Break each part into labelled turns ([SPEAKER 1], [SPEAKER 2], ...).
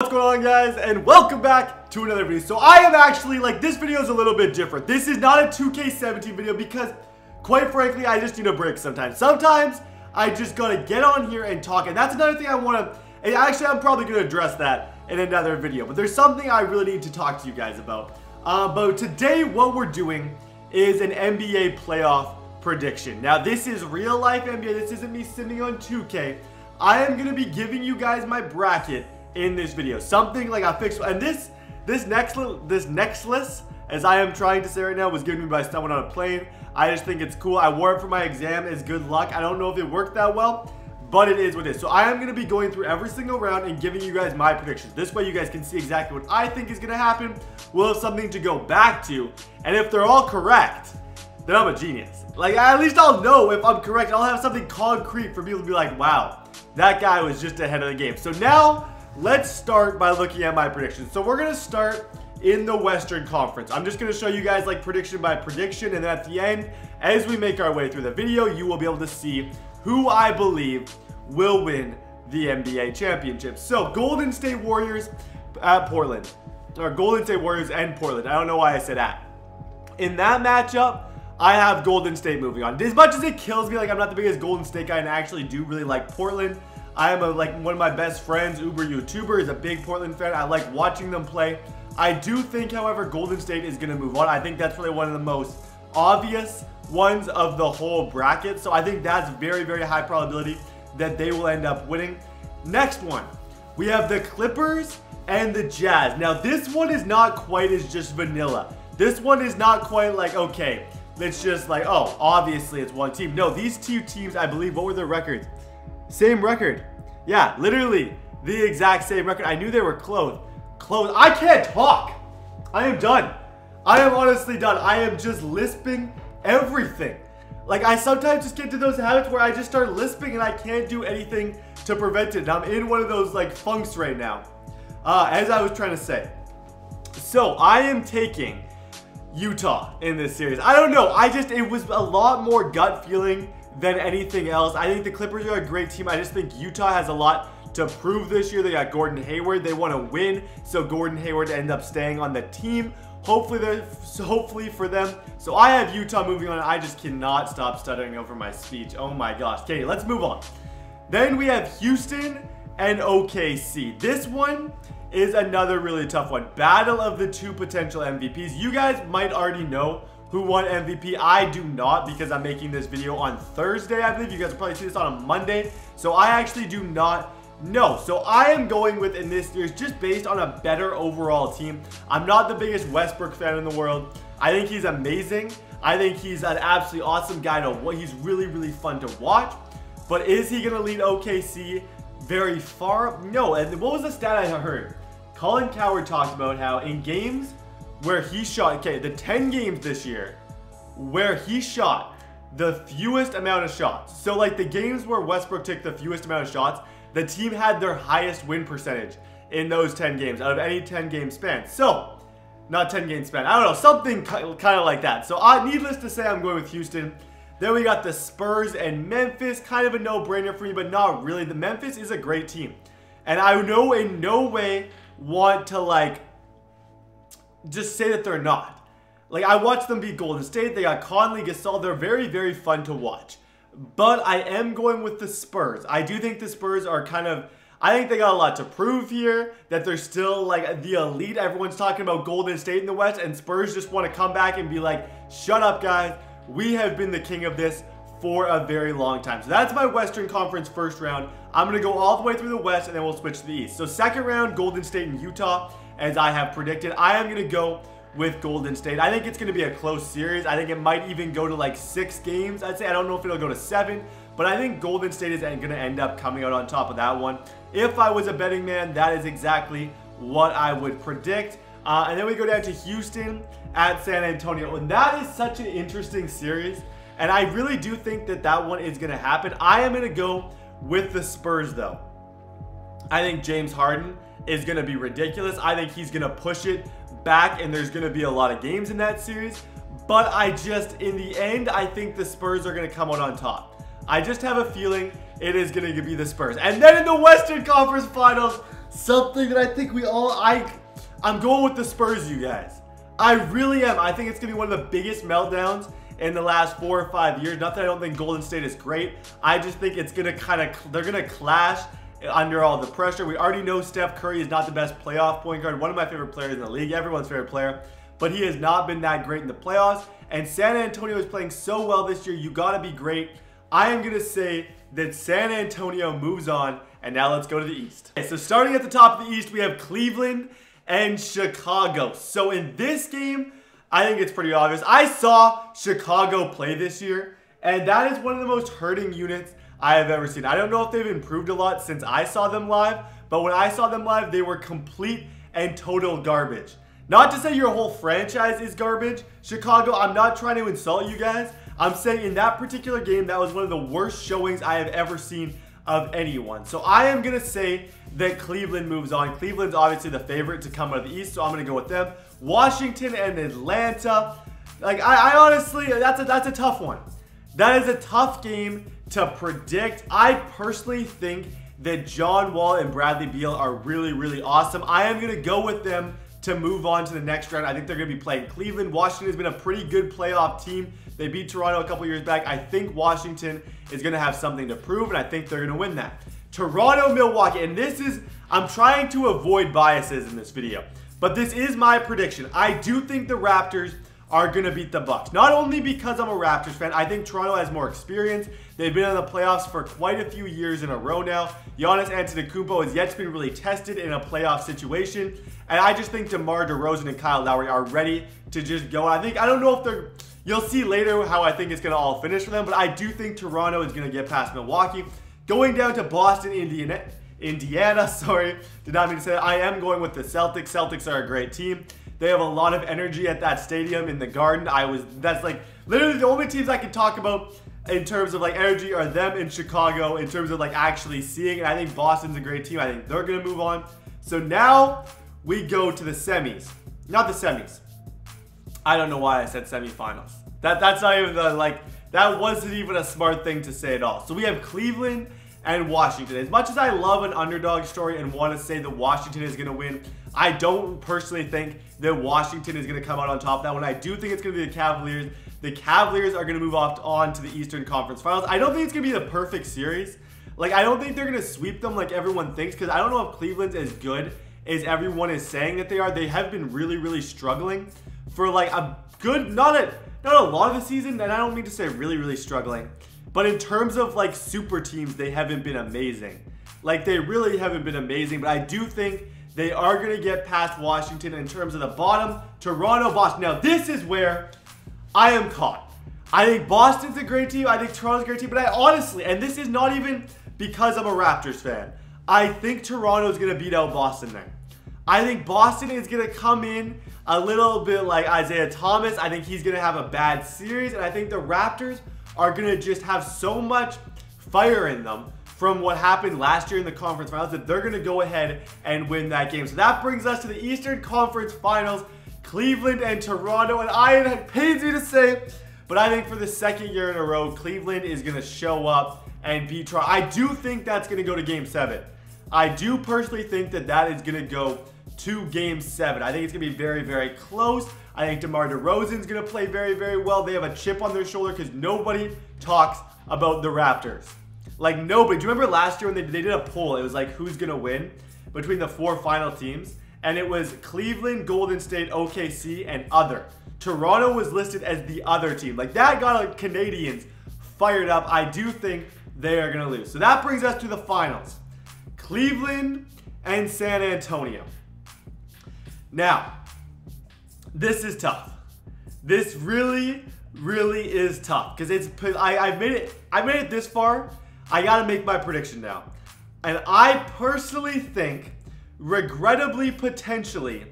[SPEAKER 1] What's going on, guys, and welcome back to another video. So I am actually, this video is a little bit different. This is not a 2K17 video because, quite frankly, I just need a break sometimes. Sometimes I just gotta get on here and talk, and that's another thing I want to, and actually I'm probably going to address that in another video, but there's something I really need to talk to you guys about. But today what we're doing is an NBA playoff prediction. Now this is real life NBA, this isn't me sitting on 2K. I am going to be giving you guys my bracket in this video, something like I fixed, and this necklace, as I am trying to say right now, was given to me by someone on a plane. I just think it's cool. I wore it for my exam. It's good luck. I don't know if it worked that well, but it is what it is. So I am going to be going through every single round and giving you guys my predictions. This way you guys can see exactly what I think is going to happen. We'll have something to go back to, and if they're all correct, then I'm a genius. At least I'll know if I'm correct. I'll have something concrete for people to be like, wow, that guy was just ahead of the game. So now let's start by looking at my predictions. So we're going to start in the Western Conference. I'm just going to show you guys prediction by prediction, and then at the end, as we make our way through the video, you will be able to see who I believe will win the NBA championship. So Golden State Warriors at Portland, or Golden State Warriors and Portland. I don't know why I said at. In that matchup, I have Golden State moving on. As much as it kills me, I'm not the biggest Golden State guy, and I actually do really like Portland. I am one of my best friends, Uber YouTuber, is a big Portland fan. I like watching them play. I do think, however, Golden State is going to move on. I think that's really one of the most obvious ones of the whole bracket. So I think that's very, very high probability that they will end up winning. Next one, we have the Clippers and the Jazz. Now, this one is not quite as just vanilla. This one is not quite okay, it's just oh, obviously it's one team. No, these two teams, I believe, what were their records? Same record. Yeah, literally the exact same record. I knew they were close. I can't talk. I am done. I am honestly done. I am just lisping everything. I sometimes just get to those habits where I just start lisping and I can't do anything to prevent it. And I'm in one of those funks right now. As I was trying to say. So I am taking Utah in this series. I don't know. It was a lot more gut feeling than anything else. I think the Clippers are a great team. I just think Utah has a lot to prove this year. They got Gordon Hayward. They want to win, so Gordon Hayward ends up staying on the team. Hopefully for them. So I have Utah moving on. I just cannot stop stuttering over my speech. Oh my gosh. Okay, let's move on. Then we have Houston and OKC. This one is another really tough one. Battle of the two potential MVPs. You guys might already know who won MVP. I do not, because I'm making this video on Thursday, I believe. You guys will probably see this on a Monday. So I actually do not know. So I am going with, in this series, just based on a better overall team. I'm not the biggest Westbrook fan in the world. I think he's amazing. I think he's an absolutely awesome guy to watch. He's really, really fun to watch. But is he going to lead OKC very far? No. And what was the stat I heard? Colin Cowherd talked about how in games where he shot, the 10 games this year where he shot the fewest amount of shots. So the games where Westbrook took the fewest amount of shots, the team had their highest win percentage in those 10 games out of any 10 game span. So, not 10 game span, I don't know, something kind of like that. So needless to say, I'm going with Houston. Then we got the Spurs and Memphis, kind of a no-brainer for me, but not really. The Memphis is a great team. And I know in no way want to just say that they're not. I watched them beat Golden State. They got Conley, Gasol. They're very, very fun to watch. But I am going with the Spurs. I do think the Spurs are I think they got a lot to prove here. That they're still the elite. Everyone's talking about Golden State in the West, and Spurs just want to come back and be shut up, guys. We have been the king of this for a very long time. So that's my Western Conference first round. I'm going to go all the way through the West, and then we'll switch to the East. So second round, Golden State and Utah. As I have predicted, I am going to go with Golden State. I think it's going to be a close series. I think it might even go to 6 games. I'd say I don't know if it'll go to 7, but I think Golden State is going to end up coming out on top of that one. If I was a betting man, that is exactly what I would predict. And then we go down to Houston at San Antonio, and that is such an interesting series. And I really do think that one is going to happen. I am going to go with the Spurs, though. I think James Harden is going to be ridiculous. I think he's going to push it back, and there's going to be a lot of games in that series. But in the end, I think the Spurs are going to come out on top. I just have a feeling it is going to be the Spurs. And then in the Western Conference Finals, something that I think I'm going with the Spurs, you guys. I really am. I think it's going to be one of the biggest meltdowns in the last 4 or 5 years. Not that I don't think Golden State is great. I just think it's going to they're going to clash under all the pressure. We already know Steph Curry is not the best playoff point guard. One of my favorite players in the league. Everyone's favorite player. But he has not been that great in the playoffs. And San Antonio is playing so well this year. You got to be great. I am going to say that San Antonio moves on. And now let's go to the East. Okay, so starting at the top of the East, we have Cleveland and Chicago. So in this game, I think it's pretty obvious. I saw Chicago play this year, and that is one of the most hurting units I have ever seen. I don't know if they've improved a lot since I saw them live, but when I saw them live, they were complete and total garbage. Not to say your whole franchise is garbage, Chicago. I'm not trying to insult you guys. I'm saying in that particular game, that was one of the worst showings I have ever seen of anyone. So I am going to say that Cleveland moves on. Cleveland's obviously the favorite to come out of the East, so I'm going to go with them. Washington and Atlanta. Like, I honestly, that's a tough one. That is a tough game to predict. I personally think that John Wall and Bradley Beal are really, really awesome. I am going to go with them to move on to the next round. I think they're going to be playing Cleveland. Washington has been a pretty good playoff team. They beat Toronto a couple years back. I think Washington is going to have something to prove, and I think they're going to win that. Toronto, Milwaukee, and this is, I'm trying to avoid biases in this video, but this is my prediction. I do think the Raptors are going to beat the Bucks. Not only because I'm a Raptors fan, I think Toronto has more experience. They've been in the playoffs for quite a few years in a row now. Giannis Antetokounmpo has yet to be really tested in a playoff situation, and I just think DeMar DeRozan and Kyle Lowry are ready to just go. I don't know if they're, you'll see later how I think it's going to all finish for them, but I do think Toronto is going to get past Milwaukee. Going down to Boston, Indiana, sorry, did not mean to say that. I am going with the Celtics. Celtics are a great team. They have a lot of energy at that stadium in the Garden. That's like literally the only teams I can talk about in terms of like energy are them in Chicago in terms of like actually seeing. And I think Boston's a great team. I think they're going to move on. So now we go to the semis. Not the semis. I don't know why I said semifinals. That's not even the, like, that wasn't even a smart thing to say at all. So we have Cleveland and Washington. As much as I love an underdog story and want to say that Washington is going to win, I don't personally think that Washington is going to come out on top of that one. I do think it's going to be the Cavaliers. The Cavaliers are going to move on to the Eastern Conference Finals. I don't think it's going to be the perfect series. Like, I don't think they're going to sweep them like everyone thinks, because I don't know if Cleveland's as good as everyone is saying that they are. They have been really, really struggling for like a good, not a lot of the season, and I don't mean to say really, really struggling, but in terms of like super teams, they haven't been amazing. Like, they really haven't been amazing, but I do think they are going to get past Washington in terms of the bottom. Toronto, Boston. Now, this is where I am caught. I think Boston's a great team. I think Toronto's a great team, but I honestly, and this is not even because I'm a Raptors fan, I think Toronto's going to beat out Boston there. I think Boston is going to come in a little bit like Isaiah Thomas. I think he's going to have a bad series, and I think the Raptors are going to just have so much fire in them from what happened last year in the conference finals that they're going to go ahead and win that game. So that brings us to the Eastern Conference Finals, Cleveland and Toronto, and it pains me to say, but I think for the second year in a row, Cleveland is going to show up and beat Toronto. I do think that's going to go to Game 7. I do personally think that that is going to go to Game 7. I think it's going to be very, very close. I think DeMar DeRozan's going to play very, very well. They have a chip on their shoulder because nobody talks about the Raptors. Like, nobody. Do you remember last year when they did a poll? It was like, who's going to win between the 4 final teams? And it was Cleveland, Golden State, OKC, and other. Toronto was listed as the other team. Like, that got like Canadians fired up. I do think they are going to lose. So that brings us to the finals. Cleveland and San Antonio. Now, this is tough. This really, really is tough because I've made it this far. I gotta make my prediction now, and I personally think, regrettably, potentially,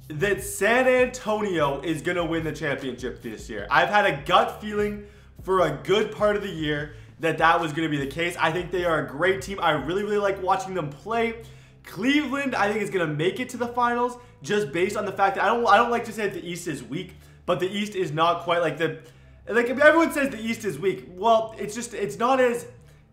[SPEAKER 1] that San Antonio is gonna win the championship this year. I've had a gut feeling for a good part of the year that was gonna be the case. I think they are a great team. I really, really like watching them play. Cleveland, I think, is going to make it to the finals just based on the fact that I don't like to say that the East is weak, but the East is not quite like everyone says the East is weak. Well, it's not as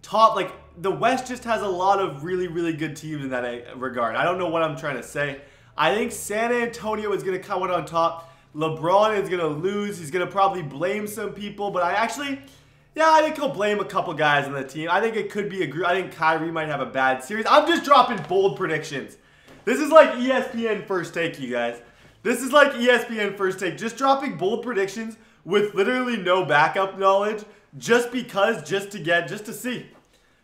[SPEAKER 1] top, like, the West just has a lot of really, really good teams in that regard. I don't know what I'm trying to say. I think San Antonio is going to come out on top. LeBron is going to lose. He's going to probably blame some people, but I think he'll blame a couple guys on the team. I think it could be a group. I think Kyrie might have a bad series. I'm just dropping bold predictions. This is like ESPN First Take, you guys. This is like ESPN First Take. Just dropping bold predictions with literally no backup knowledge, just because, just to see.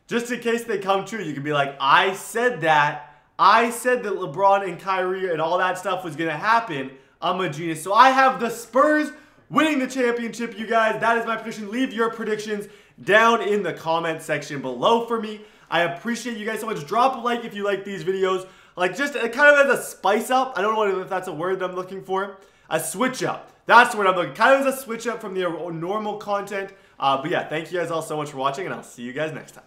[SPEAKER 1] Just in case they come true, you can be like, I said that. I said that LeBron and Kyrie and all that stuff was going to happen. I'm a genius. So I have the Spurs winning the championship, you guys. That is my prediction. Leave your predictions down in the comment section below for me. I appreciate you guys so much. Drop a like if you like these videos. Like, just kind of as a spice up. I don't know if that's a word that I'm looking for. A switch up. That's what I'm looking. Kind of as a switch up from the normal content. But yeah, thank you guys all so much for watching, and I'll see you guys next time.